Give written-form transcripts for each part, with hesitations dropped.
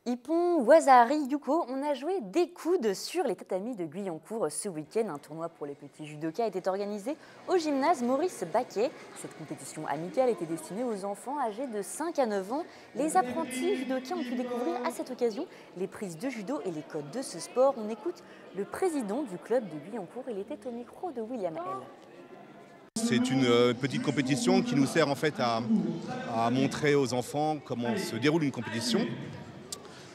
Hippon, Wazahari, Yuko, on a joué des coudes sur les tatamis de Guyancourt ce week-end. Un tournoi pour les petits judokas était organisé au gymnase Maurice Baquet. Cette compétition amicale était destinée aux enfants âgés de 5 à 9 ans. Les apprentis judokas ont pu découvrir à cette occasion les prises de judo et les codes de ce sport. On écoute le président du club de Guyancourt. Il était au micro de William L. C'est une petite compétition qui nous sert en fait à montrer aux enfants comment se déroule une compétition,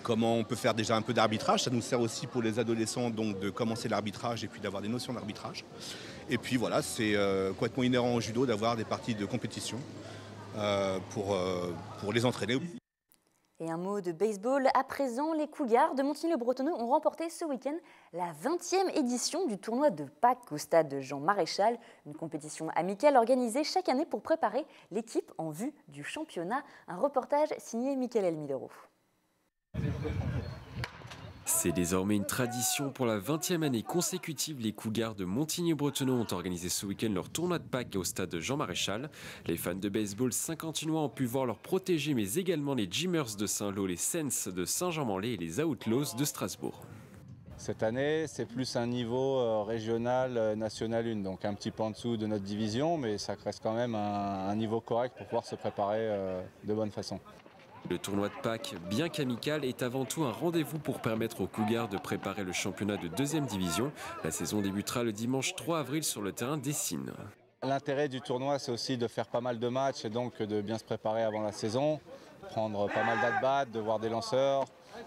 comment on peut faire déjà un peu d'arbitrage. Ça nous sert aussi pour les adolescents donc de commencer l'arbitrage et puis d'avoir des notions d'arbitrage. Et puis voilà, c'est complètement inhérent au judo d'avoir des parties de compétition pour les entraîner. Et un mot de baseball à présent, les Cougars de Montigny-le-Bretonneux ont remporté ce week-end la 20e édition du tournoi de Pâques au stade Jean Maréchal, une compétition amicale organisée chaque année pour préparer l'équipe en vue du championnat. Un reportage signé Mickaël Elmidero. C'est désormais une tradition. Pour la 20e année consécutive, les Cougars de Montigny-Bretonneux ont organisé ce week-end leur tournoi de Pâques au stade Jean Maréchal. Les fans de baseball saint-quentinois ont pu voir leurs protégés, mais également les Jimmers de Saint-Lô, les Sens de Saint-Jean-Manlé et les Outlaws de Strasbourg. Cette année, c'est plus un niveau régional, national 1, donc un petit peu en dessous de notre division, mais ça reste quand même un niveau correct pour pouvoir se préparer de bonne façon. Le tournoi de Pâques, bien qu'amical, est avant tout un rendez-vous pour permettre aux Cougars de préparer le championnat de 2e division. La saison débutera le dimanche 3 avril sur le terrain d'Essines. L'intérêt du tournoi, c'est aussi de faire pas mal de matchs et donc de bien se préparer avant la saison, prendre pas mal d'at-bats, de voir des lanceurs,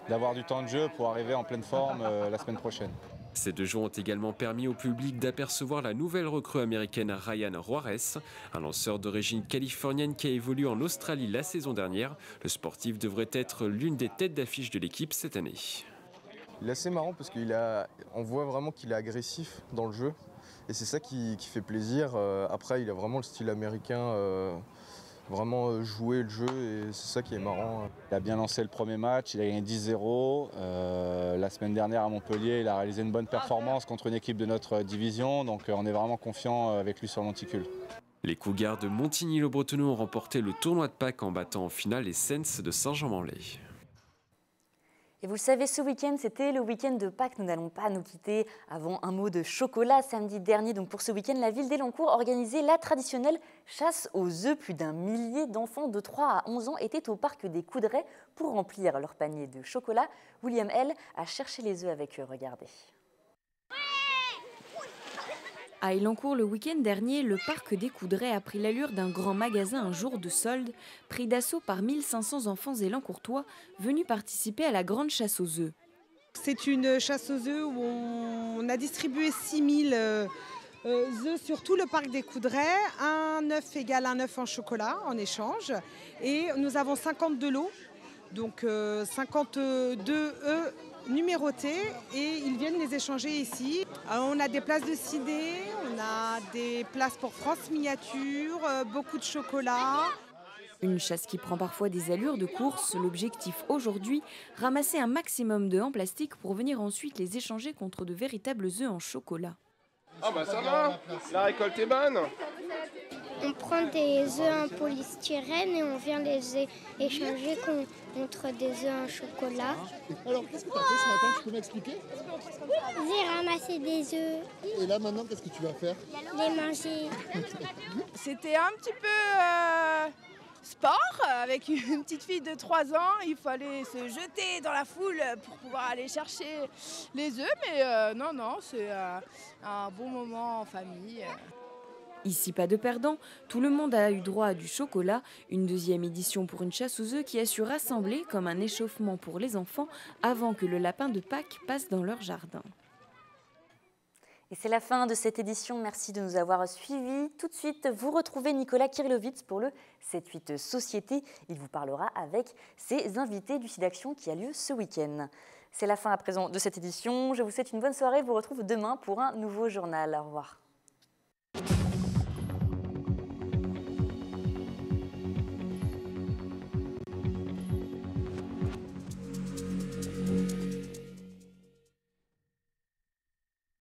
d'avoir du temps de jeu pour arriver en pleine forme la semaine prochaine. Ces 2 jours ont également permis au public d'apercevoir la nouvelle recrue américaine Ryan Juarez, un lanceur d'origine californienne qui a évolué en Australie la saison dernière. Le sportif devrait être l'une des têtes d'affiche de l'équipe cette année. Il est assez marrant parce qu'on voit vraiment qu'il est agressif dans le jeu et c'est ça qui fait plaisir. Après, il a vraiment le style américain. Vraiment jouer le jeu et c'est ça qui est marrant. Il a bien lancé le premier match, il a gagné 10-0. La semaine dernière à Montpellier, il a réalisé une bonne performance contre une équipe de notre division, donc on est vraiment confiant avec lui sur le monticule. Les Cougars de Montigny-le-Bretonneux ont remporté le tournoi de Pâques en battant en finale les Sens de Saint-Jean-Manlé. Et vous le savez, ce week-end, c'était le week-end de Pâques. Nous n'allons pas nous quitter avant un mot de chocolat. Samedi dernier, donc pour ce week-end, la ville d'Elancourt organisait la traditionnelle chasse aux œufs. Plus d'1 millier d'enfants de 3 à 11 ans étaient au parc des Coudrais pour remplir leur panier de chocolat. William L. a cherché les œufs avec eux. Regardez. À Elancourt, le week-end dernier, le parc des Coudrais a pris l'allure d'un grand magasin un jour de solde, pris d'assaut par 1500 enfants élancourtois venus participer à la grande chasse aux œufs. C'est une chasse aux œufs où on a distribué 6000 œufs sur tout le parc des Coudrais. Un œuf égale un œuf en chocolat en échange. Et nous avons 52 lots, donc 52 œufs numérotés et ils viennent les échanger ici. On a des places de ciné, on a des places pour France Miniature, beaucoup de chocolat. Une chasse qui prend parfois des allures de course. L'objectif aujourd'hui, ramasser un maximum d'œufs en plastique pour venir ensuite les échanger contre de véritables œufs en chocolat. Ah bah ça va, la récolte est bonne. On prend des œufs en polystyrène et on vient les échanger contre des œufs en chocolat. Alors qu'est-ce que tu as fait ce matin, tu peux m'expliquer? J'ai ramassé des œufs. Et là maintenant, qu'est-ce que tu vas faire? Les manger. C'était un petit peu sport avec une petite fille de 3 ans. Il fallait se jeter dans la foule pour pouvoir aller chercher les œufs. Mais non, c'est un bon moment en famille. Ici, pas de perdant, tout le monde a eu droit à du chocolat. Une 2e édition pour une chasse aux œufs qui a su rassembler comme un échauffement pour les enfants avant que le lapin de Pâques passe dans leur jardin. Et c'est la fin de cette édition. Merci de nous avoir suivis. Tout de suite, vous retrouvez Nicolas Kirillovitz pour le 7-8 Société. Il vous parlera avec ses invités du SIDAction qui a lieu ce week-end. C'est la fin à présent de cette édition. Je vous souhaite une bonne soirée. Je vous retrouve demain pour un nouveau journal. Au revoir.